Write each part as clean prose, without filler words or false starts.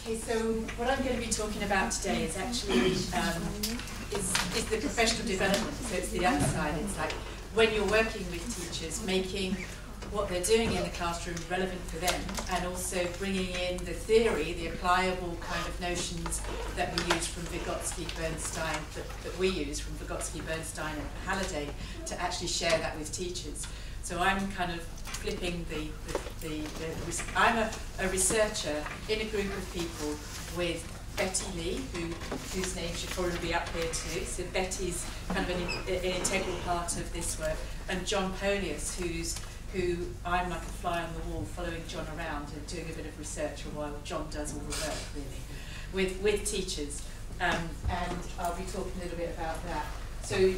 Okay, so what I'm going to be talking about today is actually is the professional development. So it's the other side. It's like when you're working with teachers, making what they're doing in the classroom relevant for them, and also bringing in the theory, the applicable kind of notions that we use from Vygotsky, Bernstein, that we use from Vygotsky, Bernstein and Halliday, to actually share that with teachers. So I'm kind of flipping I'm a researcher in a group of people with Betty Lee, whose name should probably be up here too. So Betty's kind of an integral part of this work, and John Polias, who I'm like a fly on the wall, following John around and doing a bit of research while John does all the work, really, with teachers. And I'll be talking a little bit about that. So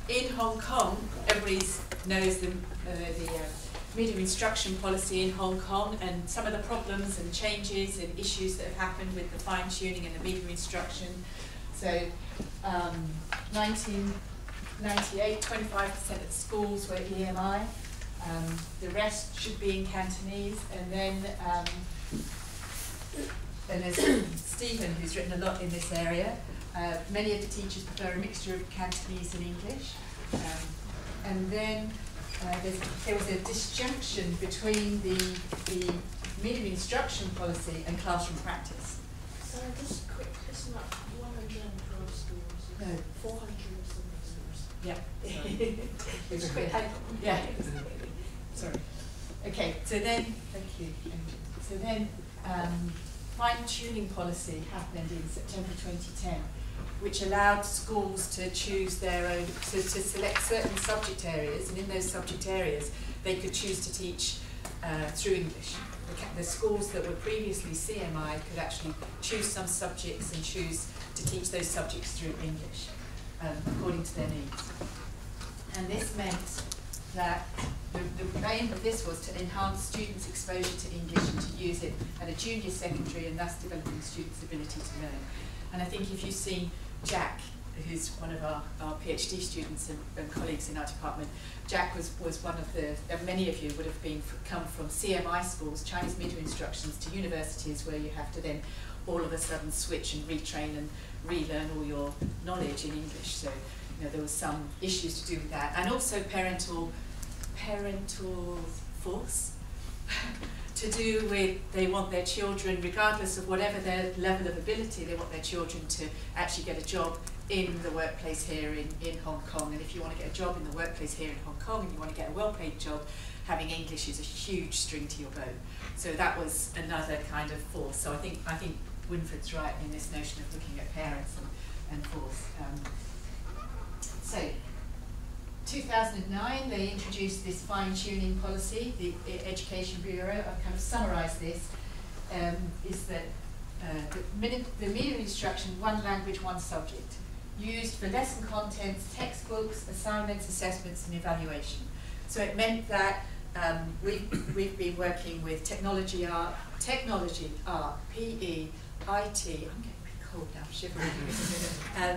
in Hong Kong, everybody knows the medium instruction policy in Hong Kong and some of the problems and changes and issues that have happened with the fine-tuning and the medium instruction. So 1998, 25% of the schools were EMI. The rest should be in Cantonese, and then there's Stephen, who's written a lot in this area. Many of the teachers prefer a mixture of Cantonese and English. And then there was a disjunction between the medium instruction policy and classroom practice. So just quick, it's not 112 schools, it's No. 400 something schools. Yeah. It was quick. Yeah. Sorry. Okay, so then, thank you. So then, fine-tuning policy happened in September 2010, which allowed schools to choose their own, to select certain subject areas, and in those subject areas, they could choose to teach through English. The schools that were previously CMI could actually choose some subjects and choose to teach those subjects through English, according to their needs. And this meant that the aim of this was to enhance students' exposure to English and to use it at a junior secondary, and thus developing students' ability to learn. And I think if you've seen Jack, who's one of our PhD students and colleagues in our department, Jack was one of the, many of you would have come from CMI schools, Chinese medium instructions, to universities where you have to then all of a sudden switch and retrain and relearn all your knowledge in English. So there was some issues to do with that, and also parental force to do with, they want their children, regardless of whatever their level of ability, they want their children to actually get a job in the workplace here in Hong Kong. And if you want to get a job in the workplace here in Hong Kong and you want to get a well-paid job, having English is a huge string to your bow. So that was another kind of force. So I think Winfred's right in this notion of looking at parents and force. So 2009, they introduced this fine-tuning policy, the Education Bureau. I've kind of summarised this, is that the medium instruction, one language, one subject, used for lesson contents, textbooks, assignments, assessments, and evaluation. So it meant that we've been working with technology art, PE, IT, I'm getting cold now, shivering.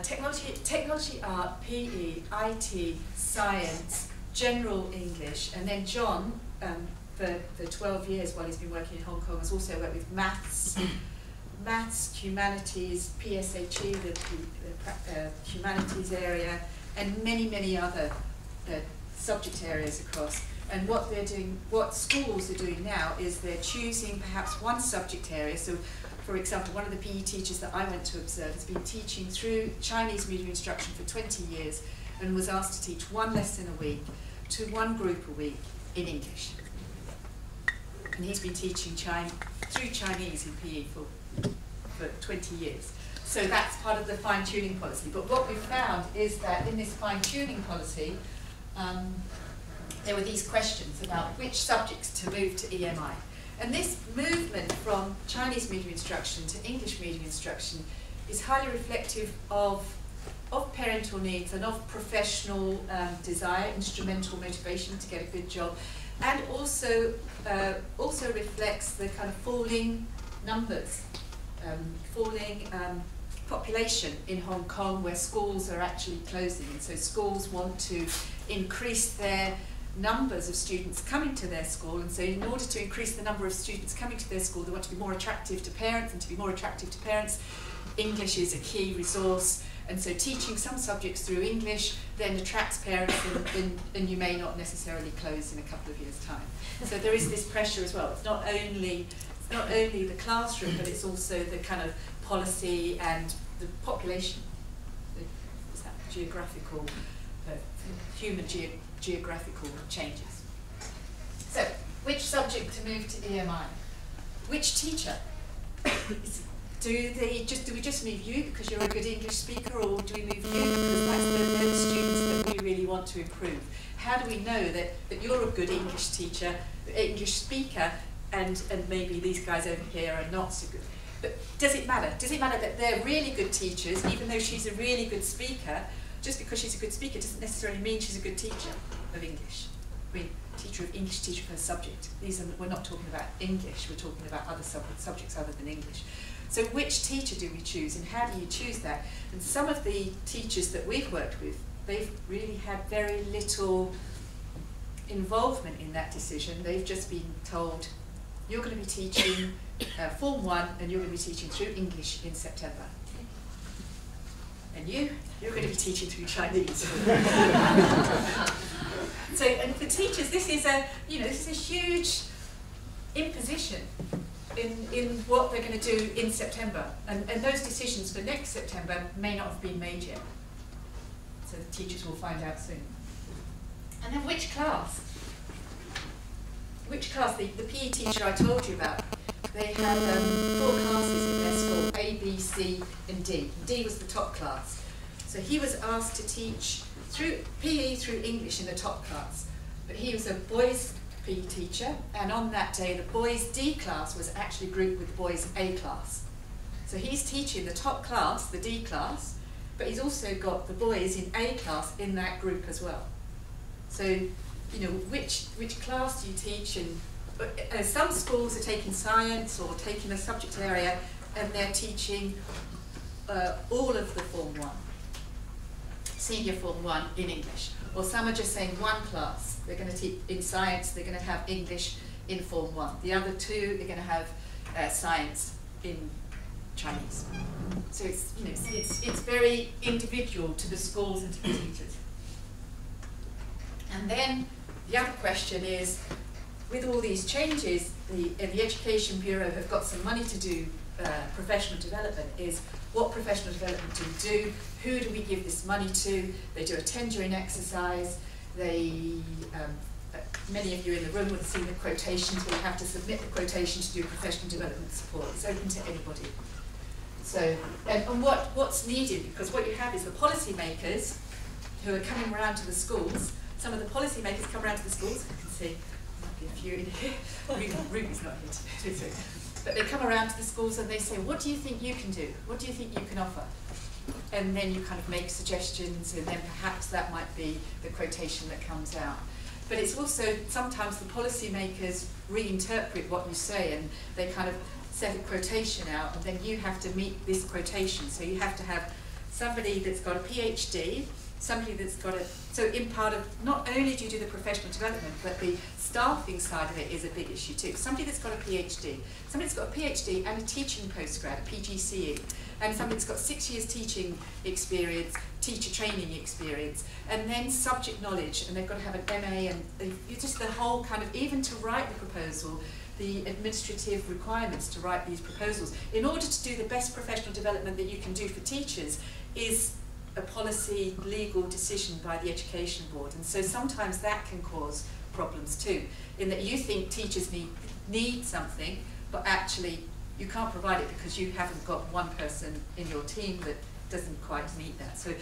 Technology, art, PE, IT, science, general English, and then John, for 12 years while he's been working in Hong Kong, has also worked with maths, humanities, PSHE, the humanities area, and many other subject areas across. And what they're doing, what schools are doing now, is they're choosing perhaps one subject area. So, for example, one of the PE teachers that I went to observe has been teaching through Chinese medium instruction for 20 years and was asked to teach one lesson a week to one group a week in English. And he's been teaching through Chinese in PE for 20 years. So that's part of the fine-tuning policy. But what we've found is that in this fine-tuning policy, there were these questions about which subjects to move to EMI. And this movement from Chinese medium instruction to English medium instruction is highly reflective of parental needs and of professional desire, instrumental motivation to get a good job, and also reflects the kind of falling numbers, falling population in Hong Kong, where schools are actually closing. And so schools want to increase their numbers of students coming to their school, and so in order to increase the number of students coming to their school, they want to be more attractive to parents, and to be more attractive to parents, English is a key resource, and so teaching some subjects through English then attracts parents, and you may not necessarily close in a couple of years' time. So there is this pressure as well. It's not only the classroom, but it's also the kind of policy and the population, is that geographical, human geographical changes. So, which subject to move to EMI? Which teacher? Do we just move you because you're a good English speaker, or do we move you because they're the students that we really want to improve? How do we know that you're a good English teacher, English speaker, and maybe these guys over here are not so good? But does it matter? Does it matter that they're really good teachers, even though she's a really good speaker? Just because she's a good speaker doesn't necessarily mean she's a good teacher of English. I mean, teacher of English, teacher of her subject. We're not talking about English, we're talking about other subjects other than English. So which teacher do we choose, and how do you choose that? And some of the teachers that we've worked with, they've really had very little involvement in that decision. They've just been told, you're going to be teaching Form 1, and you're going to be teaching through English in September. And you're going to be teaching through Chinese. So, and for teachers, this is a huge imposition in what they're going to do in September. And those decisions for next September may not have been made yet. So the teachers will find out soon. And then which class? Which class? The PE teacher I told you about, they had 4 classes in their school, A, B, C, and D. D was the top class. So he was asked to teach through PE through English in the top class. But he was a boys' PE teacher, and on that day the boys' D class was actually grouped with the boys' A class. So he's teaching the top class, the D class, but he's also got the boys in A class in that group as well. So, which class do you teach? And some schools are taking science or taking a subject area, and they're teaching all of the Form 1, senior Form 1 in English. Or some are just saying one class. They're going to teach in science, they're going to have English in Form 1. The other 2, they're going to have science in Chinese. So it's very individual to the schools and to the teachers. And then the other question is, with all these changes, the Education Bureau have got some money to do professional development. Is what professional development do we do? Who do we give this money to? They do a tendering exercise. They, many of you in the room would have seen the quotations where you have to submit the quotation to do professional development support. It's open to anybody. So, and what's needed, because what you have is the policy makers who are coming around to the schools. Some of the policy makers come around to the schools. You can see, there might be a few in here. Ruby's not here today. But they come around to the schools and they say, what do you think you can do? What do you think you can offer? And then you kind of make suggestions, and then perhaps that might be the quotation that comes out. But it's also, sometimes the policy makers reinterpret what you say, and they kind of set a quotation out, and then you have to meet this quotation. So you have to have somebody that's got a PhD, somebody that's got a, so in part of, not only do you do the professional development, but the staffing side of it is a big issue too. Somebody that's got a PhD, somebody that's got a PhD and a teaching postgrad, a PGCE, and somebody that's got 6 years teaching experience, teacher training experience, and then subject knowledge, and they've got to have an MA, and just the whole kind of, even to write the proposal, the administrative requirements to write these proposals. In order to do the best professional development that you can do for teachers is a policy legal decision by the Education Board, and so sometimes that can cause problems too, in that you think teachers need something, but actually you can't provide it because you haven't got one person in your team that doesn't quite meet that. So,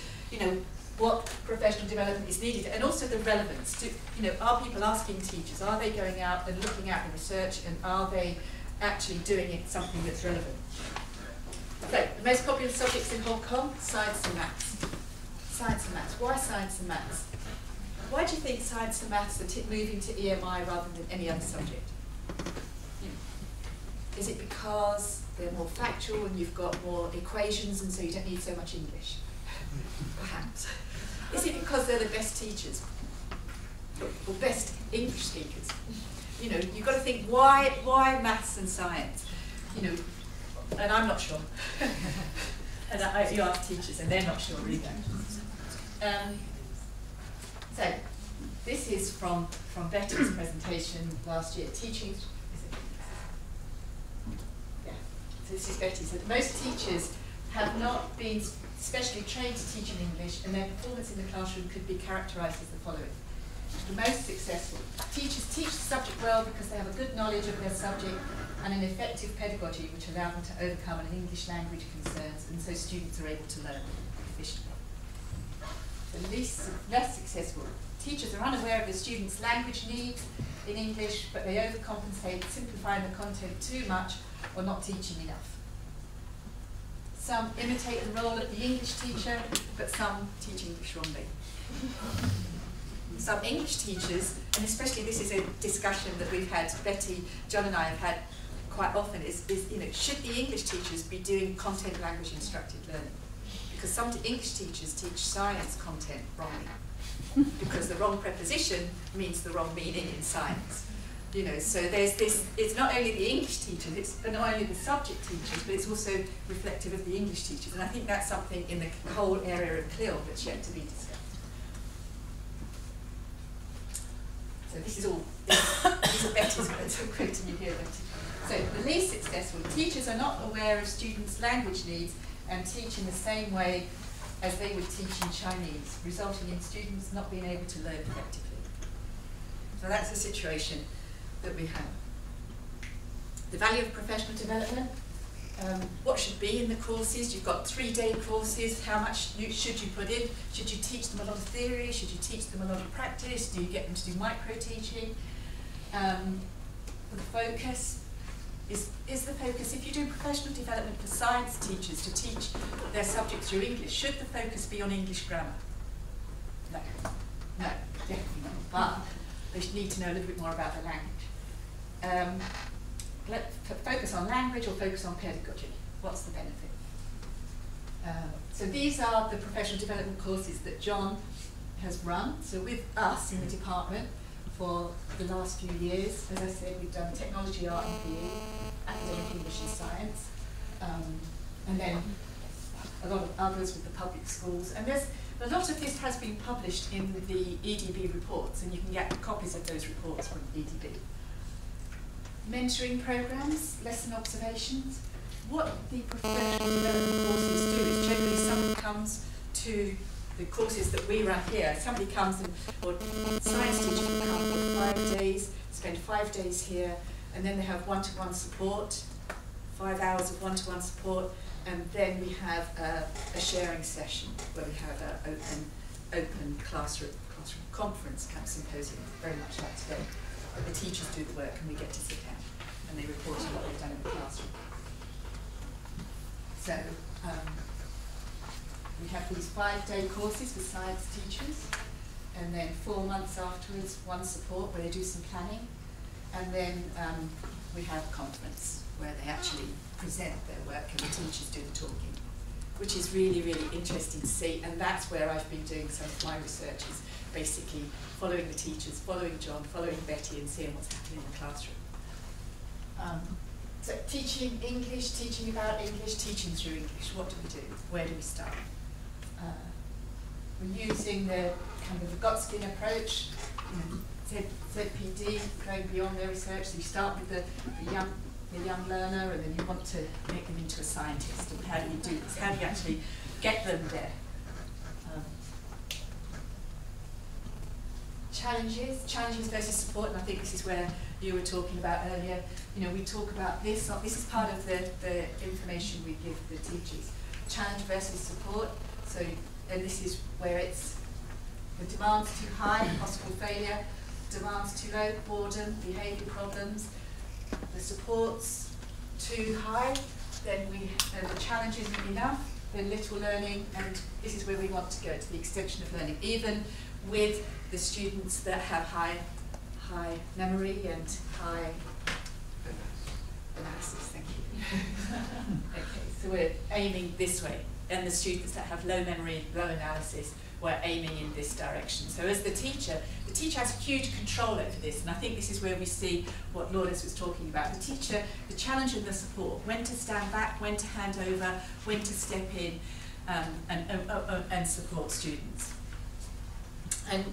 what professional development is needed, and also the relevance. Are people asking teachers? Are they going out and looking at the research, and are they actually doing something that's relevant? So, the most popular subjects in Hong Kong, science and maths. Science and maths. Why science and maths? Why do you think science and maths are moving to EMI rather than any other subject? Is it because they're more factual and you've got more equations and so you don't need so much English? Perhaps. Is it because they're the best teachers? or best English speakers. You know, you've got to think, why maths and science? You know, and I'm not sure. And you ask teachers, and they're not sure either. So, this is from Betty's presentation last year, teaching. Yeah, so this is Betty. So most teachers have not been specially trained to teach in English, and their performance in the classroom could be characterised as the following. The most successful. Teachers teach the subject well because they have a good knowledge of their subject and an effective pedagogy which allow them to overcome an English language concerns, and so students are able to learn efficiently. The less successful. Teachers are unaware of the students' language needs in English, but they overcompensate, simplifying the content too much or not teaching enough. Some imitate the role of the English teacher, but some teach English wrongly. Some English teachers, and especially this is a discussion that we've had, Betty, John and I have had quite often, is you know, should the English teachers be doing content language instructed learning? Because some English teachers teach science content wrongly, because the wrong preposition means the wrong meaning in science. You know, so there's this, it's not only the English teachers, it's not only the subject teachers, but it's also reflective of the English teachers. And I think that's something in the whole area of CLIL that's yet to be discussed. So this is all, these are Betty's words, I'm quoting you here, Betty. So the least successful, teachers are not aware of students' language needs and teach in the same way as they would teach in Chinese, resulting in students not being able to learn effectively. So that's the situation that we have. The value of professional development. What should be in the courses? You've got 3-day courses. How much should you put in? Should you teach them a lot of theory? Should you teach them a lot of practice? Do you get them to do micro-teaching? The focus. Is the focus, if you do professional development for science teachers to teach their subjects through English, should the focus be on English grammar? No. No, definitely not. But they need to know a little bit more about the language. Focus on language or focus on pedagogy? What's the benefit? So these are the professional development courses that John has run. So with us in the department for the last few years, as I said, we've done technology, art and PE, academic English and science, and then a lot of others with the public schools. And there's a lot of this has been published in the EDB reports, and you can get copies of those reports from EDB. Mentoring programs, lesson observations. What the professional development courses do is generally somebody comes to the courses that we run here. Somebody comes and, or science teachers will come for 5 days, spend 5 days here, and then they have one-to-one support, 5 hours of one-to-one support, and then we have a sharing session where we have an open classroom conference, kind of symposium, very much like today. The teachers do the work and we get to sit down and they report on what they've done in the classroom. So we have these 5-day courses for science teachers, and then 4 months afterwards, one support where they do some planning, and then we have a conference where they actually present their work and the teachers do the talking, which is really, really interesting to see, and that's where I've been doing some of my research, is basically following the teachers, following John, following Betty, and seeing what's happening in the classroom. So teaching English, teaching about English, teaching through English, what do we do? Where do we start? We're using the kind of the Gotskin approach, ZPD, going beyond their research. So you start with the young learner, and then you want to make them into a scientist. And how do you do this? How do you actually get them there? Challenges versus support, and I think this is where you were talking about earlier. You know, we talk about this. This is part of the information we give the teachers. Challenge versus support. So, and this is where it's the demands too high, possible failure. Demands too low, boredom, behaviour problems. The support's too high, then the challenge isn't enough. Then little learning, and this is where we want to go, to the extension of learning, even with the students that have high memory and high analysis. Thank you. Okay, so we're aiming this way, and the students that have low memory, low analysis, we're aiming in this direction. So as the teacher has huge control over this, and I think this is where we see what Lourdes was talking about. The teacher, the challenge and the support, when to stand back, when to hand over, when to step in and support students. And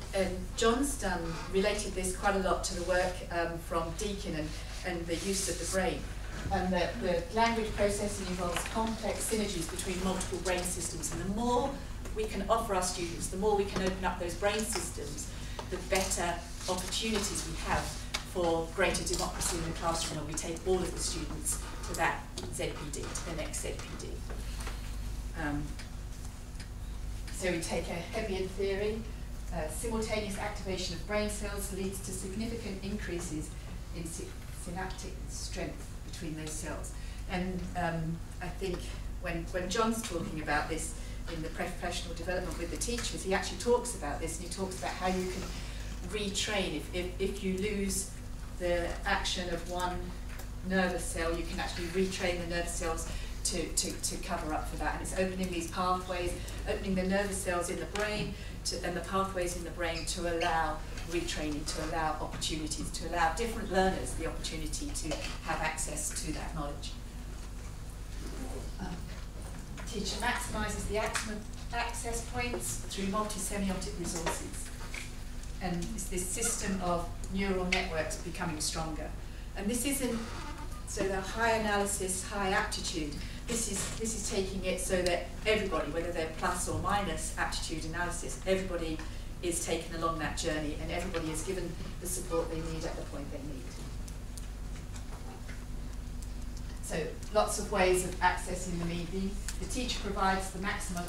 John's related this quite a lot to the work from Deakin and the use of the brain. And the language processing involves complex synergies between multiple brain systems, and the more we can offer our students, the more we can open up those brain systems, the better opportunities we have for greater democracy in the classroom when we take all of the students to that ZPD, to the next ZPD. So we take a Hebbian theory. Simultaneous activation of brain cells leads to significant increases in synaptic strength between those cells. And I think when John's talking about this in the professional development with the teachers, he actually talks about this, and he talks about how you can retrain. If you lose the action of one nervous cell, you can actually retrain the nervous cells to cover up for that. And it's opening these pathways, opening the nervous cells in the brain and the pathways in the brain to allow retraining, to allow opportunities, to allow different learners the opportunity to have access to that knowledge. Teacher maximises the access points through multisemiotic resources. And it's this system of neural networks becoming stronger. And this isn't, so the high analysis, high aptitude, this is taking it so that everybody, whether they're plus or minus aptitude analysis, everybody is taken along that journey, and everybody is given the support they need at the point they need. So lots of ways of accessing the media. The teacher provides the maximum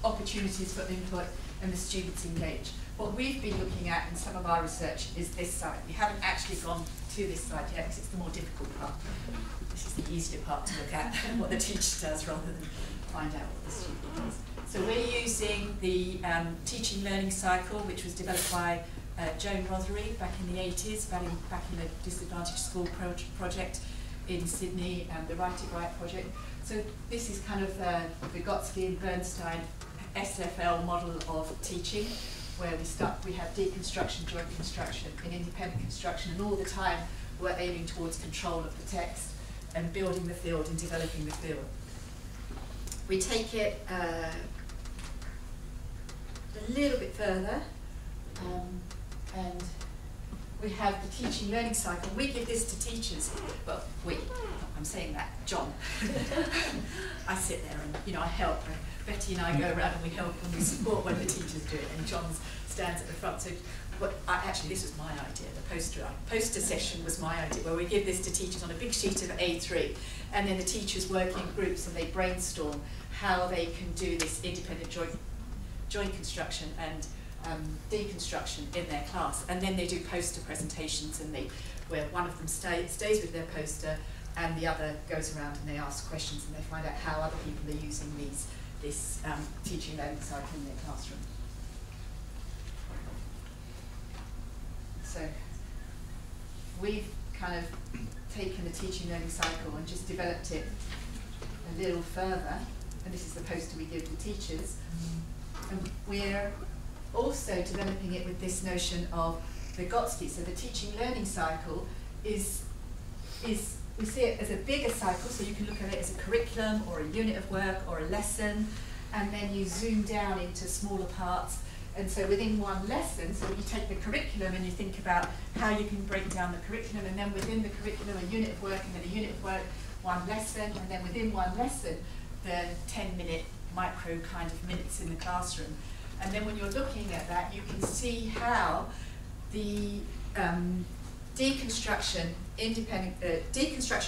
opportunities for input and the students engage. What we've been looking at in some of our research is this side. We haven't actually gone to this side yet because it's the more difficult part. This is the easier part to look at, what the teacher does rather than find out what the student does. So we're using the teaching learning cycle, which was developed by Joan Rothery back in the 80s, back in the Disadvantaged School project in Sydney, the Write It Right project. So this is kind of the Vygotsky and Bernstein SFL model of teaching, where we have deconstruction, joint construction, and independent construction, and all the time we're aiming towards control of the text and building the field and developing the field. We take it a little bit further, and we have the teaching learning cycle. We give this to teachers. Well, I'm saying that, John. I sit there and I help. Betty and I go around and we help and we support when the teachers do it, and John stands at the front. So, actually, this was my idea. The poster session was my idea, where we give this to teachers on a big sheet of A3, and then the teachers work in groups and they brainstorm how they can do this independent joint construction and deconstruction in their class, and then they do poster presentations, and where one of them stays with their poster and the other goes around and they ask questions and they find out how other people are using this teaching learning cycle in their classroom. So we've kind of taken the teaching learning cycle and just developed it a little further, and this is the poster we give the teachers. And we're also developing it with this notion of Vygotsky. So the teaching learning cycle is we see it as a bigger cycle, so you can look at it as a curriculum or a unit of work or a lesson, and then you zoom down into smaller parts. And so within one lesson, so you take the curriculum and you think about how you can break down the curriculum, and then within the curriculum a unit of work, and then a unit of work, one lesson, and then within one lesson the 10-minute micro kind of minutes in the classroom. And then when you're looking at that, you can see how the deconstruction,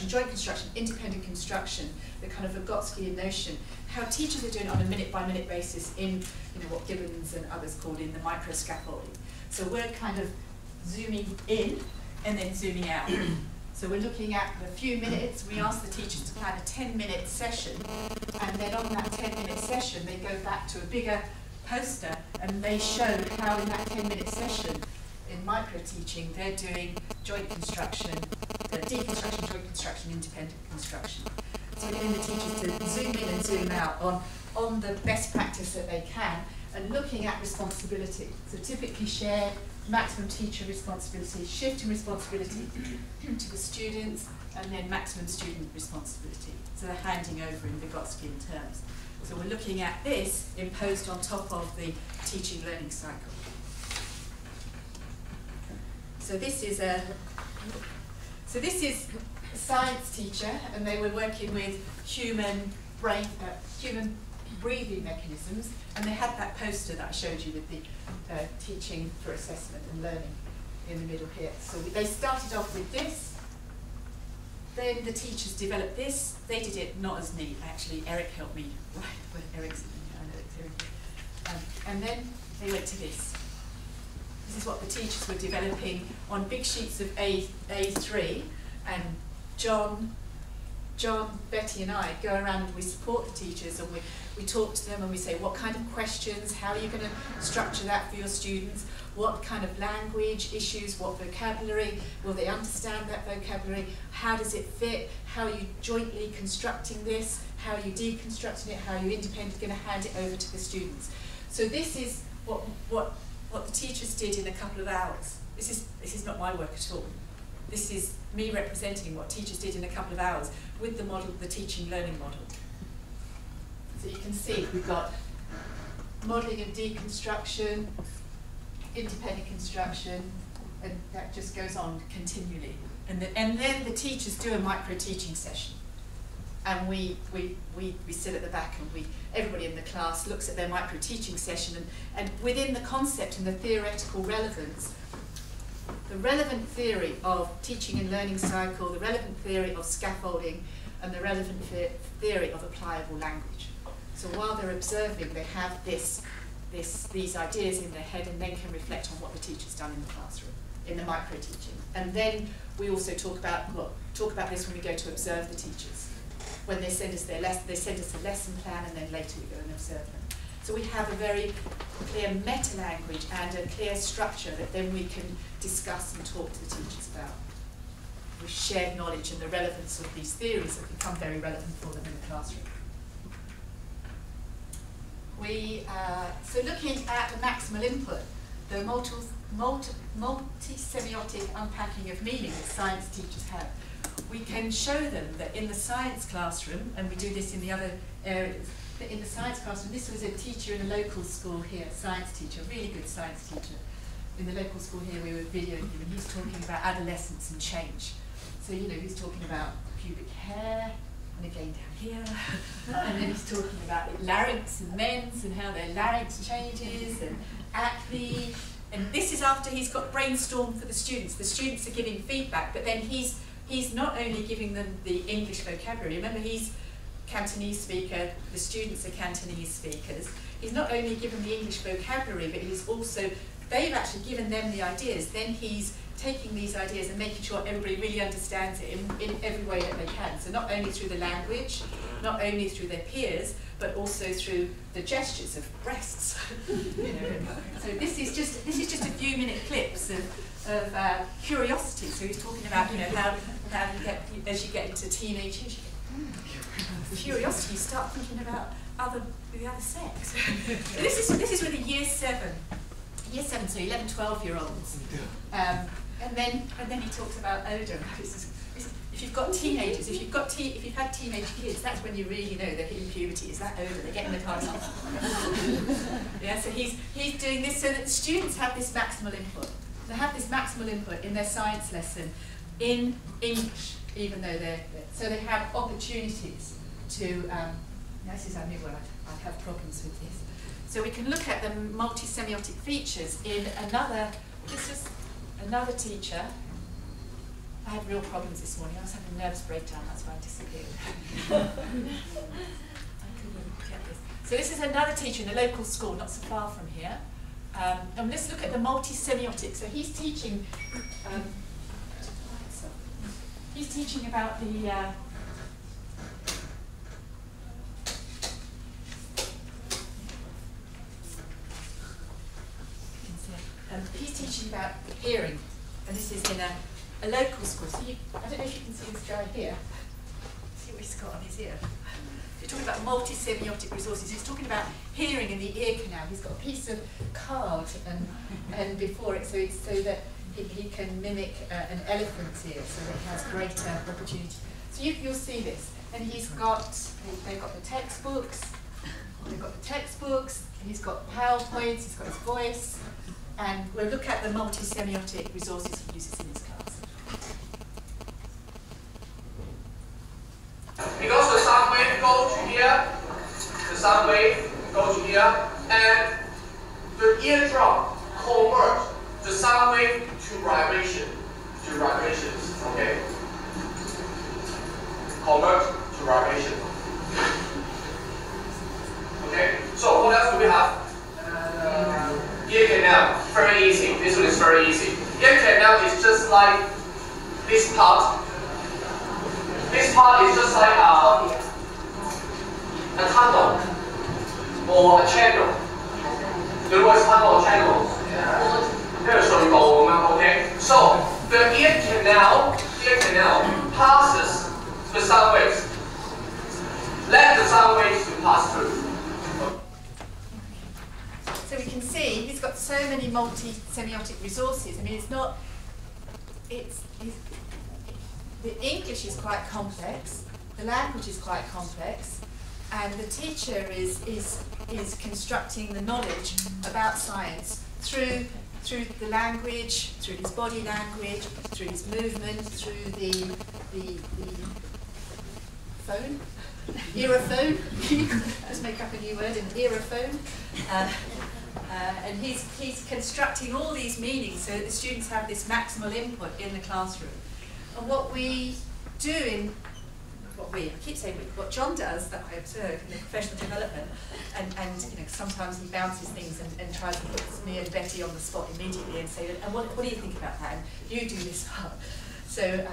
joint construction, independent construction, the kind of Vygotskian notion, how teachers are doing it on a minute-by-minute basis in what Gibbons and others called in the micro-scaffolding. So we're kind of zooming in and then zooming out. So we're looking at the few minutes. We ask the teachers to plan a 10-minute session, and then on that 10-minute session they go back to a bigger poster and they show how in that 10-minute session in micro-teaching they're doing joint construction, deconstruction, joint construction, independent construction. So we're getting the teachers to zoom in and zoom out on the best practice that they can, and looking at responsibility. So typically shared maximum teacher responsibility, shifting responsibility to the students, and then maximum student responsibility. So they're handing over in Vygotskian terms. So we're looking at this imposed on top of the teaching learning cycle. So this is a science teacher, and they were working with human breathing mechanisms, and they had that poster that I showed you with the teaching for assessment and learning in the middle here. So they started off with this, then the teachers developed this. They did it not as neat, actually. Eric helped me, right, with Eric's, I know it's Eric. And then they went to this. This is what the teachers were developing on big sheets of A3, and John, Betty and I go around and we support the teachers, and we talk to them and we say, what kind of questions, how are you going to structure that for your students, what kind of language issues, what vocabulary, will they understand that vocabulary, how does it fit, how are you jointly constructing this, how are you deconstructing it, how are you independently going to hand it over to the students. So this is what the teachers did in a couple of hours. This is not my work at all. This is me representing what teachers did in a couple of hours with the model, the teaching learning model. So you can see we've got modelling and deconstruction, independent construction, and that just goes on continually. And then the teachers do a micro-teaching session. And we sit at the back, and everybody in the class looks at their micro-teaching session, and within the concept and the theoretical relevance, the relevant theory of teaching and learning cycle, the relevant theory of scaffolding, and the relevant theory of applicable language. So while they're observing, they have these ideas in their head, and then can reflect on what the teacher's done in the classroom, in the micro-teaching. And then we also talk about this when we go to observe the teachers. When they send us their lesson, they send us a lesson plan, and then later we go and observe them. So we have a very clear meta-language and a clear structure that then we can discuss and talk to the teachers about. We share knowledge, and the relevance of these theories have become very relevant for them in the classroom. So looking at the maximal input, the multisemiotic unpacking of meaning that science teachers have, we can show them that in the science classroom, and we do this in the other areas, that in the science classroom, this was a teacher in a local school here, science teacher, really good science teacher. In the local school here, we were videoing him, and he's talking about adolescence and change. So, you know, he's talking about pubic hair, and again down here, and then he's talking about larynx and men's, and how their larynx changes, and acne. And this is after he's got brainstormed for the students. The students are giving feedback, but then he's not only giving them the English vocabulary. Remember, he's Cantonese speaker, the students are Cantonese speakers. He's not only given the English vocabulary, but he's also, they've actually given them the ideas. Then he's taking these ideas and making sure everybody really understands it in every way that they can. So not only through the language, not only through their peers, but also through the gestures of breasts. You know, so this is just a few minute clips of curiosity. So he's talking about, you know, how you get, as you get into teenage years, curiosity, you start thinking about the other sex. So this is with the year 7, so 11, 12-year-olds. And then he talks about older. If you've got teenagers, if you've had teenage kids, that's when you really know they're hitting puberty. Is that over? They're getting the party. Yeah. So he's doing this so that the students have this maximal input. They have this maximal input in their science lesson in English, even though so they have opportunities to. This is I knew where I'd have problems with this. So we can look at the multisemiotic features in another. This is another teacher. I had real problems this morning. I was having a nervous breakdown. That's why I disappeared. I couldn't get this. So this is another teacher in a local school, not so far from here. And let's look at the multisemiotic. So he's teaching. He's teaching about the. He's teaching about hearing, and this is in a local school. So I don't know if you can see this guy here. See what he's got on his ear. talking about multisemiotic resources. He's talking about hearing in the ear canal. He's got a piece of card and before it, so that he can mimic an elephant's ear, so that he has greater opportunity. So you'll see this. And they've got the textbooks, he's got PowerPoints, he's got his voice, and we'll look at the multisemiotic resources he uses in his class. Because the sound wave goes to here, the sound wave goes to here, and the eardrum converts the sound wave to vibrations, okay? Convert to vibration. Okay, so what else do we have? Ear canal, very easy. This one is very easy. Ear canal is just like this part. This part is just like a tunnel or a channel. There was tunnel or channels. Okay, so the ear canal passes the sound waves. Let the sound waves to pass through. So we can see he's got so many multi-semiotic resources. I mean, the English is quite complex, the language is quite complex, and the teacher is constructing the knowledge about science through the language, through his body language, through his movement, through the phone, earphone. Let's make up a new word, an earphone. And he's constructing all these meanings so that the students have this maximal input in the classroom. And what we do what John does, that I observe in the professional development, and sometimes he bounces things and tries to put me and Betty on the spot immediately and say, and what do you think about that? And you do this part. So,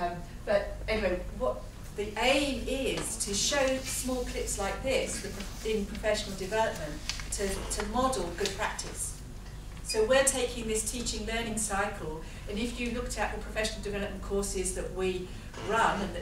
but anyway, what the aim is to show small clips like this in professional development to model good practice. So we're taking this teaching learning cycle, and if you looked at the professional development courses that we run and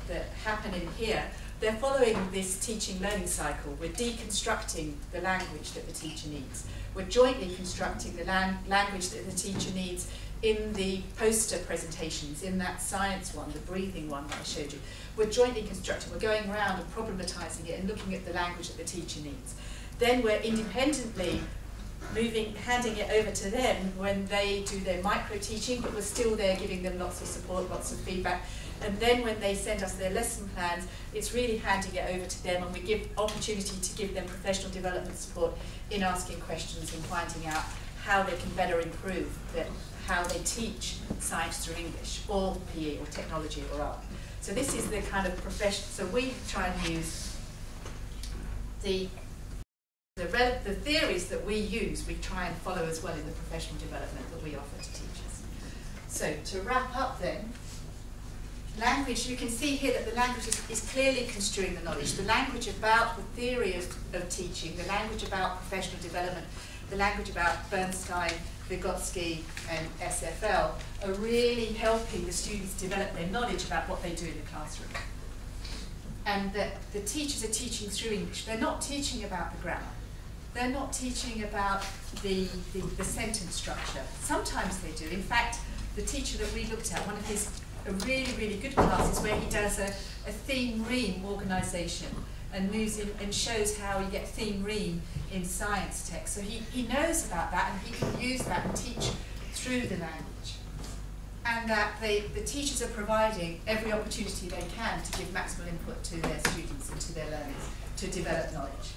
that happen in here, they're following this teaching learning cycle. We're deconstructing the language that the teacher needs. We're jointly constructing the language that the teacher needs in the poster presentations, in that science one, the breathing one that I showed you. We're jointly constructing, we're going around and problematizing it and looking at the language that the teacher needs. Then we're independently handing it over to them when they do their micro-teaching, but we're still there giving them lots of support, lots of feedback. And then when they send us their lesson plans, it's really handing it over to them, and we give opportunity to give them professional development support in asking questions and finding out how they can better improve how they teach science through English, or PE, or technology, or art. So this is the kind of profession. So we try and use the theories that we use, we try and follow as well in the professional development that we offer to teachers. So to wrap up then, language, you can see here that the language is clearly construing the knowledge. The language about the theory of teaching, the language about professional development, the language about Bernstein, Vygotsky and SFL are really helping the students develop their knowledge about what they do in the classroom. And that the teachers are teaching through English. They're not teaching about the grammar. They're not teaching about the sentence structure. Sometimes they do. In fact, the teacher that we looked at, one of his really, really good classes where he does a theme ream organisation and moves in and shows how you get theme ream in science text. So he knows about that, and he can use that and teach through the language. And that the teachers are providing every opportunity they can to give maximal input to their students and to their learners to develop knowledge.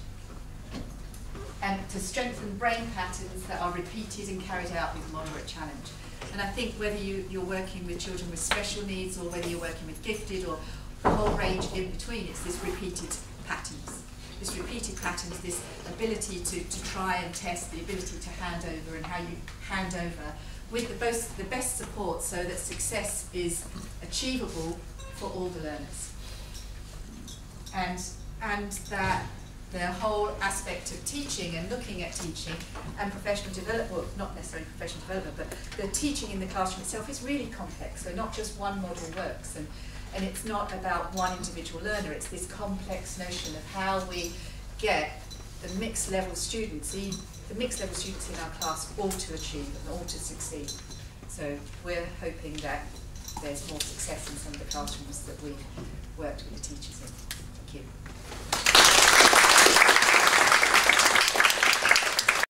And to strengthen brain patterns that are repeated and carried out with moderate challenge. And I think whether you're working with children with special needs or whether you're working with gifted or a whole range in between, it's this repeated patterns. This repeated patterns, this ability to try and test, the ability to hand over, and how you hand over with the best support so that success is achievable for all the learners. And that the whole aspect of teaching and looking at teaching and professional development, well, not necessarily professional development, but the teaching in the classroom itself is really complex, so not just one model works. And it's not about one individual learner, it's this complex notion of how we get the mixed level students, the mixed level students in our class all to achieve and all to succeed. So we're hoping that there's more success in some of the classrooms that we've worked with the teachers in. Thank you.